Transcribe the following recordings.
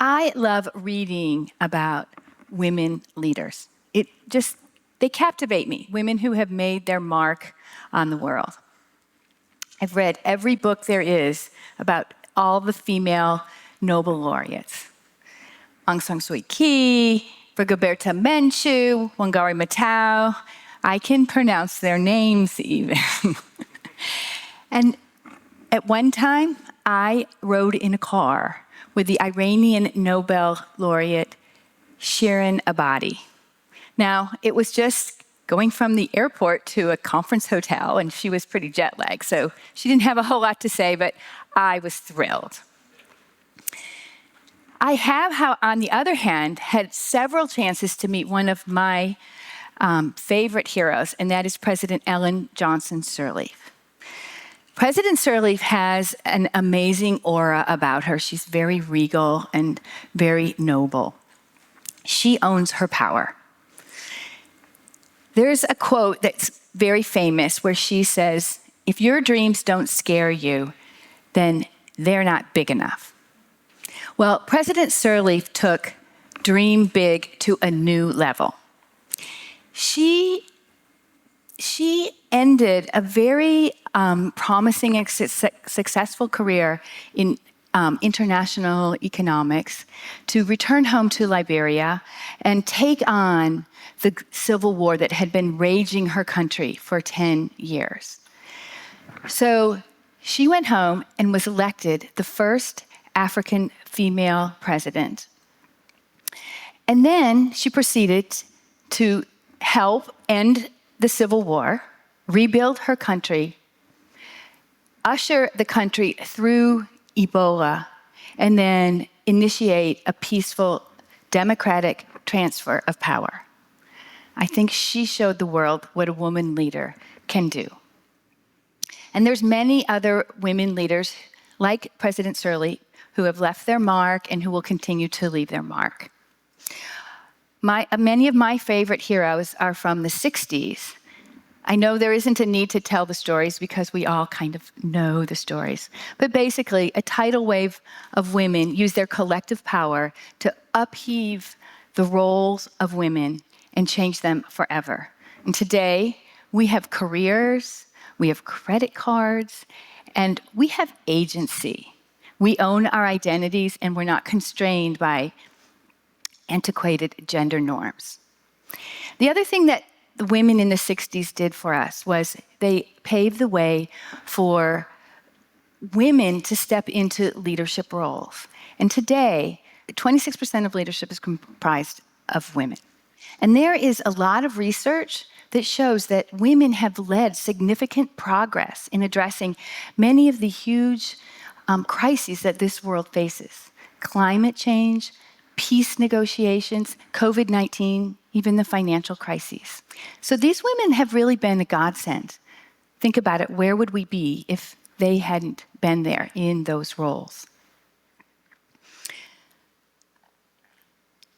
I love reading about women leaders. They captivate me, women who have made their mark on the world. I've read every book there is about all the female Nobel laureates. Aung San Suu Kyi, Rigoberta Menchú, Wangari Maathai. I can pronounce their names even. And at one time, I rode in a car with the Iranian Nobel laureate Shirin Ebadi. Now, it was just going from the airport to a conference hotel, and she was pretty jet lagged, so she didn't have a whole lot to say, but I was thrilled. I have, on the other hand, had several chances to meet one of my favorite heroes, and that is President Ellen Johnson Sirleaf. President Sirleaf has an amazing aura about her. She's very regal and very noble. She owns her power. There's a quote that's very famous where she says, "If your dreams don't scare you, then they're not big enough." Well, President Sirleaf took Dream Big to a new level. She ended a very promising and successful career in international economics to return home to Liberia and take on the civil war that had been raging her country for 10 years. So she went home and was elected the first African female president. And then she proceeded to help end the Civil War, rebuild her country, usher the country through Ebola, and then initiate a peaceful democratic transfer of power. I think she showed the world what a woman leader can do. And there's many other women leaders like President Sirleaf who have left their mark and who will continue to leave their mark. Many of my favorite heroes are from the 60s. I know there isn't a need to tell the stories because we all kind of know the stories. But basically, a tidal wave of women used their collective power to upheave the roles of women and change them forever. And today, we have careers, we have credit cards, and we have agency. We own our identities, and we're not constrained by antiquated gender norms. The other thing that the women in the 60s did for us was they paved the way for women to step into leadership roles. And today, 26% of leadership is comprised of women. And there is a lot of research that shows that women have led significant progress in addressing many of the huge crises that this world faces. Climate change, peace negotiations, COVID-19, even the financial crises. So these women have really been a godsend. Think about it, where would we be if they hadn't been there in those roles?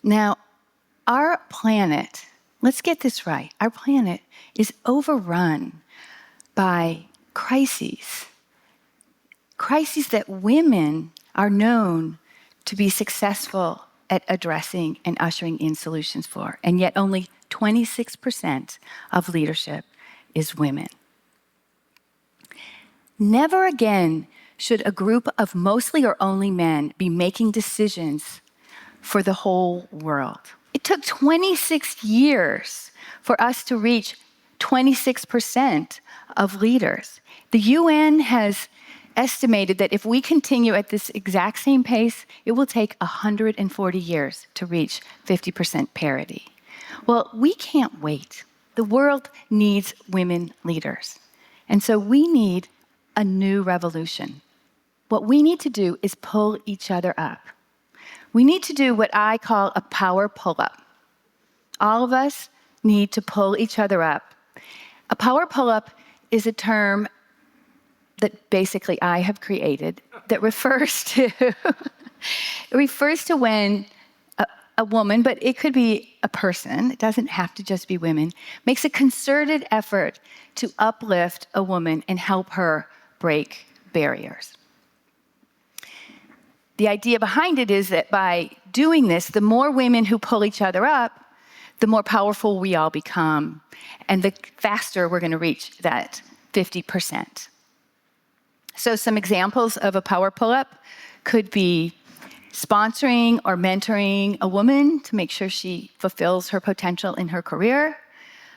Now, our planet, let's get this right, our planet is overrun by crises. Crises that women are known to be successful at addressing and ushering in solutions for, and yet only 26% of leadership is women. Never again should a group of mostly or only men be making decisions for the whole world. It took 26 years for us to reach 26% of leaders. The UN has estimated that if we continue at this exact same pace, it will take 140 years to reach 50% parity. Well, we can't wait. The world needs women leaders. And so we need a new revolution. What we need to do is pull each other up. We need to do what I call a power pull-up. All of us need to pull each other up. A power pull-up is a term that basically I have created that refers to when a woman, but it could be a person, it doesn't have to just be women, makes a concerted effort to uplift a woman and help her break barriers. The idea behind it is that by doing this, the more women who pull each other up, the more powerful we all become, and the faster we're going to reach that 50%. So some examples of a power pull-up could be sponsoring or mentoring a woman to make sure she fulfills her potential in her career.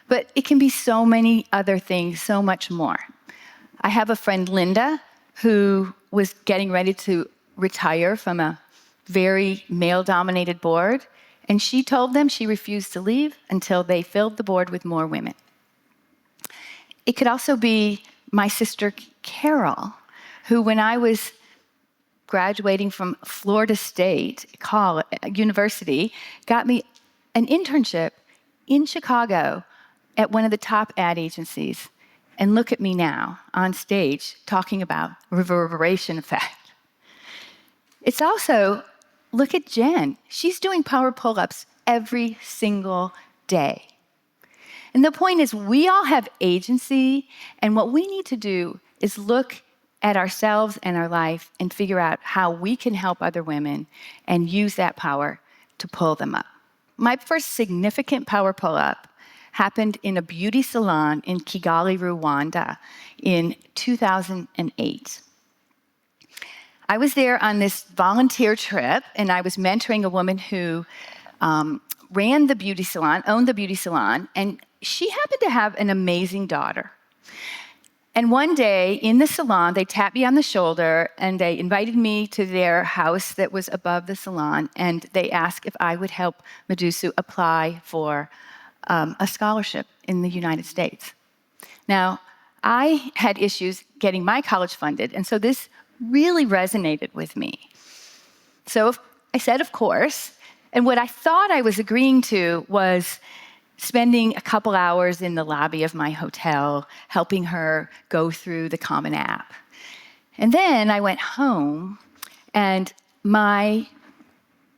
But it can be so many other things, so much more. I have a friend, Linda, who was getting ready to retire from a very male-dominated board, and she told them she refused to leave until they filled the board with more women. It could also be my sister, Carol, who, when I was graduating from Florida State University, got me an internship in Chicago at one of the top ad agencies. And look at me now on stage talking about reverberation effect. It's also, look at Jen. She's doing power pull-ups every single day. And the point is, we all have agency, and what we need to do is look at ourselves and our life and figure out how we can help other women and use that power to pull them up. My first significant power pull-up happened in a beauty salon in Kigali, Rwanda in 2008. I was there on this volunteer trip, and I was mentoring a woman who ran the beauty salon, owned the beauty salon, and she happened to have an amazing daughter. And one day in the salon, they tapped me on the shoulder and they invited me to their house that was above the salon, and they asked if I would help Medusa apply for a scholarship in the United States. Now, I had issues getting my college funded, and so this really resonated with me. So I said, of course, and what I thought I was agreeing to was spending a couple hours in the lobby of my hotel, helping her go through the Common App. And then I went home, and my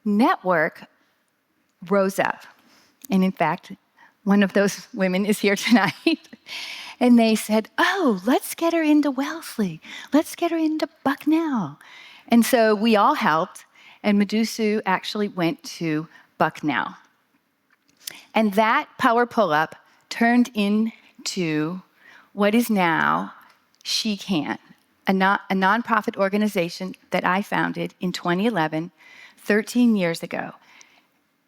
network rose up. And in fact, one of those women is here tonight. And they said, oh, let's get her into Wellesley. Let's get her into Bucknell. And so we all helped, and Medusa actually went to Bucknell. And that power pull-up turned into what is now She Can, a nonprofit organization that I founded in 2011, 13 years ago.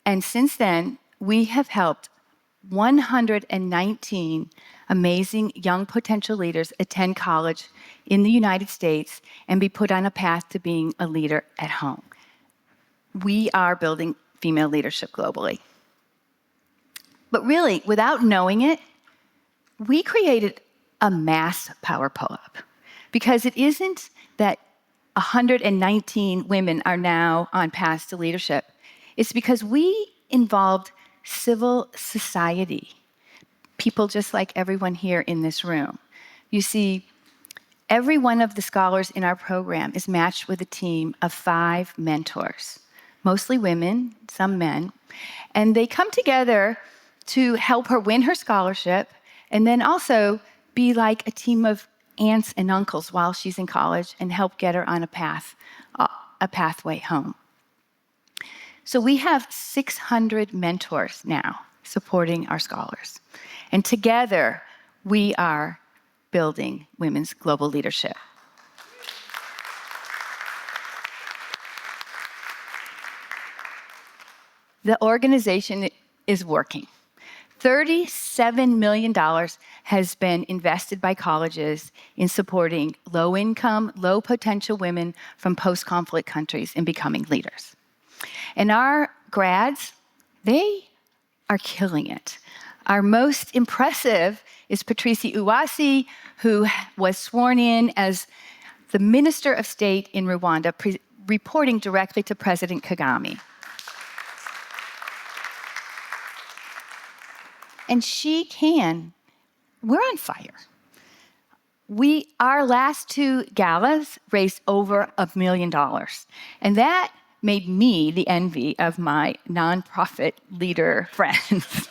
And since then, we have helped 119 amazing young potential leaders attend college in the United States and be put on a path to being a leader at home. We are building female leadership globally. But really, without knowing it, we created a mass power pull-up, because it isn't that 119 women are now on paths to leadership. It's because we involved civil society, people just like everyone here in this room. You see, every one of the scholars in our program is matched with a team of 5 mentors, mostly women, some men, and they come together to help her win her scholarship, and then also be like a team of aunts and uncles while she's in college and help get her on a pathway home. So we have 600 mentors now supporting our scholars. And together, we are building women's global leadership. The organization is working. $37 million has been invested by colleges in supporting low-income, low-potential women from post-conflict countries in becoming leaders. And our grads, they are killing it. Our most impressive is Patrice Uwasi, who was sworn in as the Minister of State in Rwanda, reporting directly to President Kagame. And She Can, we're on fire. Our last 2 galas raised over $1 million. And that made me the envy of my nonprofit leader friends.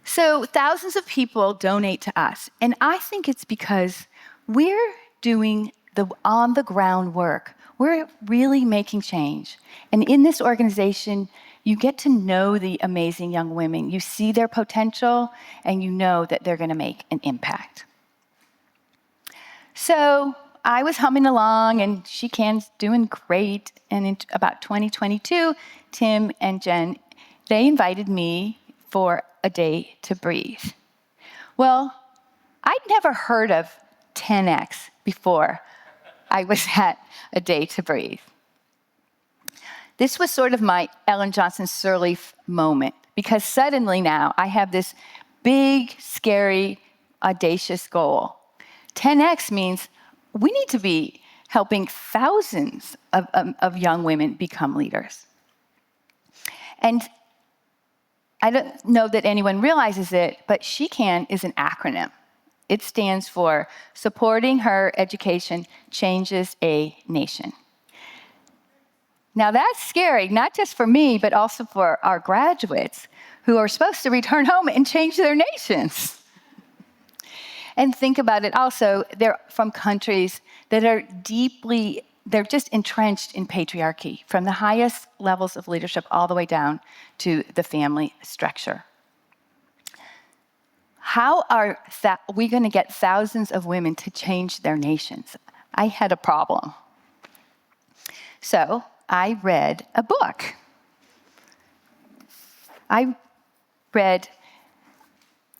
So thousands of people donate to us. And I think it's because we're doing the on-the-ground work. We're really making change. And in this organization, you get to know the amazing young women. You see their potential, and you know that they're going to make an impact. So I was humming along, and She Can's doing great. And in about 2022, Tim and Jen, they invited me for a day to breathe. Well, I'd never heard of 10X before I was at a day to breathe. This was sort of my Ellen Johnson Sirleaf moment, because suddenly now I have this big, scary, audacious goal. 10X means we need to be helping thousands of young women become leaders. And I don't know that anyone realizes it, but She Can is an acronym. It stands for Supporting Her Education Changes a Nation. Now that's scary, not just for me, but also for our graduates who are supposed to return home and change their nations. And think about it also, they're from countries that are they're just entrenched in patriarchy, from the highest levels of leadership all the way down to the family structure. How are we going to get thousands of women to change their nations? I had a problem. So I read a book. I read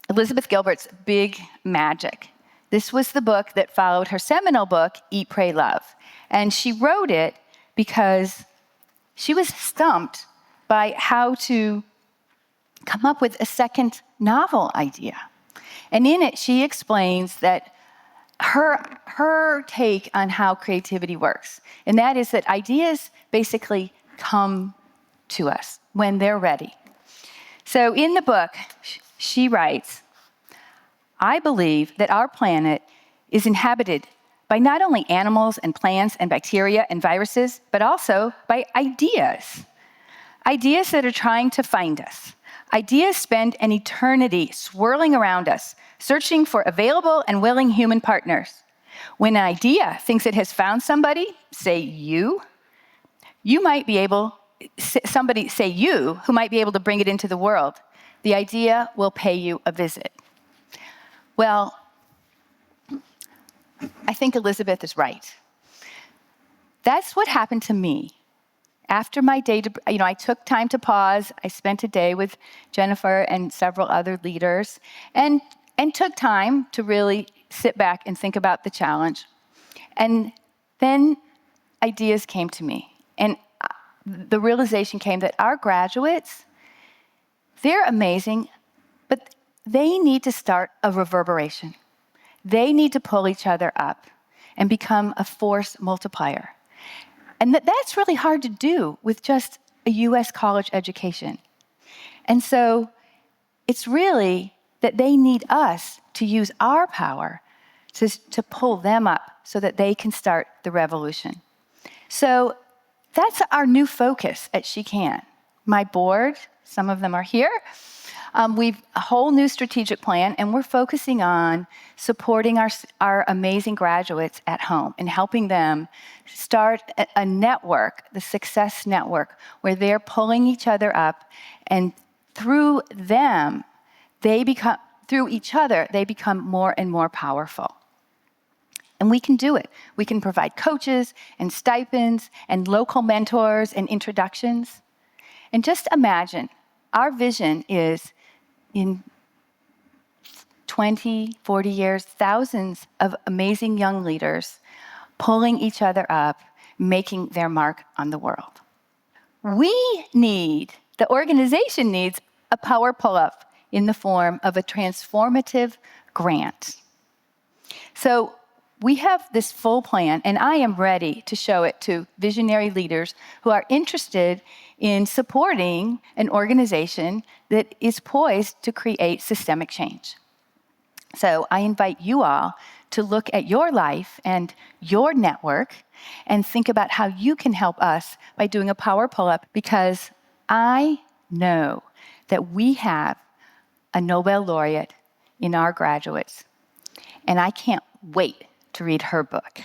Elizabeth Gilbert's Big Magic. This was the book that followed her seminal book, Eat, Pray, Love. And she wrote it because she was stumped by how to come up with a second novel idea. And in it, she explains that her take on how creativity works, and that is that ideas basically come to us when they're ready. So in the book, she writes, I believe that our planet is inhabited by not only animals and plants and bacteria and viruses, but also by ideas. Ideas that are trying to find us. Ideas spend an eternity swirling around us, searching for available and willing human partners. When an idea thinks it has found somebody, say you might be able, somebody say you, who might be able to bring it into the world. The idea will pay you a visit. Well, I think Elizabeth is right. That's what happened to me. After my day, I took time to pause. I spent a day with Jennifer and several other leaders and took time to really sit back and think about the challenge. And then ideas came to me. And the realization came that our graduates, they're amazing, but they need to start a reverberation. They need to pull each other up and become a force multiplier. And that's really hard to do with just a US college education. And so it's really that they need us to use our power to pull them up so that they can start the revolution. So that's our new focus at She Can. My board, some of them are here. We've a whole new strategic plan, and we're focusing on supporting our amazing graduates at home and helping them start a network, the Success Network, where they're pulling each other up, and through them, through each other, they become more and more powerful. And we can do it. We can provide coaches and stipends and local mentors and introductions. And just imagine, our vision is in 20, 40 years, thousands of amazing young leaders pulling each other up, making their mark on the world. The organization needs a power pull-up in the form of a transformative grant. So we have this full plan, and I am ready to show it to visionary leaders who are interested in supporting an organization that is poised to create systemic change. So I invite you all to look at your life and your network and think about how you can help us by doing a power pull-up, because I know that we have a Nobel laureate in our graduates, and I can't wait to read her book.